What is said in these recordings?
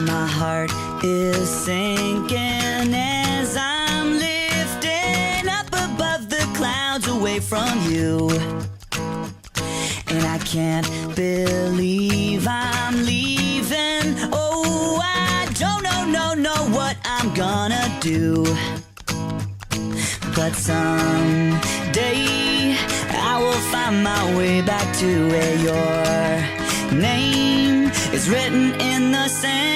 My heart is sinking as I'm lifting up above the clouds away from you. And I can't believe I'm leaving. Oh, I don't know what I'm gonna do. But someday I will find my way back to where your name is written in the sand.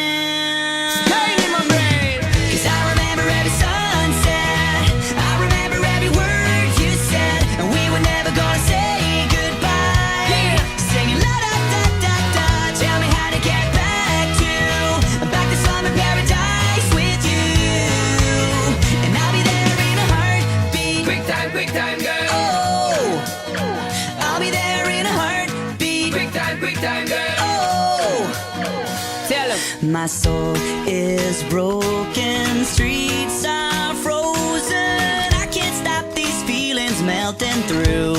Staying in my brain. 'Cause I remember every sunset, I remember every word you said, and we were never gonna say goodbye. Yeah. Singing la da da da da, tell me how to get back to summer paradise with you. And I'll be there in a heartbeat. Quick time, girl. Oh, I'll be there in a heartbeat. Quick time, girl. Oh, Tell him. my soul is broken, streets are frozen. I can't stop these feelings melting through.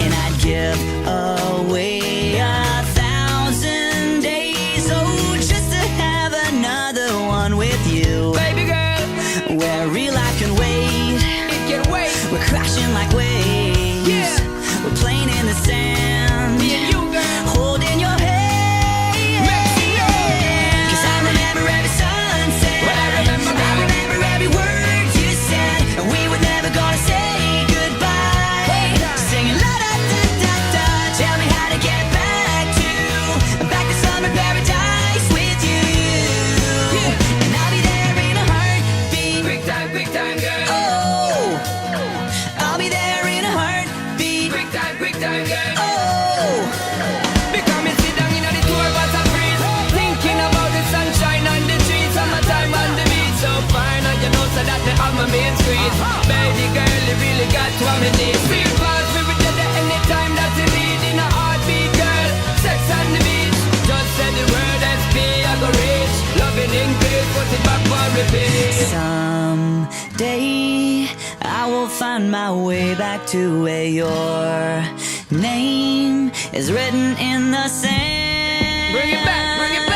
And I'd give away 1,000 days, oh, just to have another one with you. Baby girl, Where real life can wait, it can wait. we're crashing like waves. Yeah. We're playing in the sand, Me and you, girl. holding your hand. Yeah. 'Cause I remember every sunset, Well, I remember, girl. I remember every word you said, and we were never gonna say goodbye. Singing la da da da da, tell me how to get back to summer paradise with you. And I'll be there in a heartbeat. Quick time, girl. Oh, I'll be there in a heartbeat. Quick time, girl. Oh, Because me sit down in the tour bus and breeze, thinking about the sunshine on the trees, summertime on the beach. So fine, and you know so that me have my main squeeze. Baby girl, you really got what me need. Feel fast, we will there anytime that you need. In a heartbeat, girl, sex on the beach. Just say the word SP, I go reach. Loving in peace, put it back for repeat. someday I will find my way back to where your name is written in the sand. Bring it back, bring it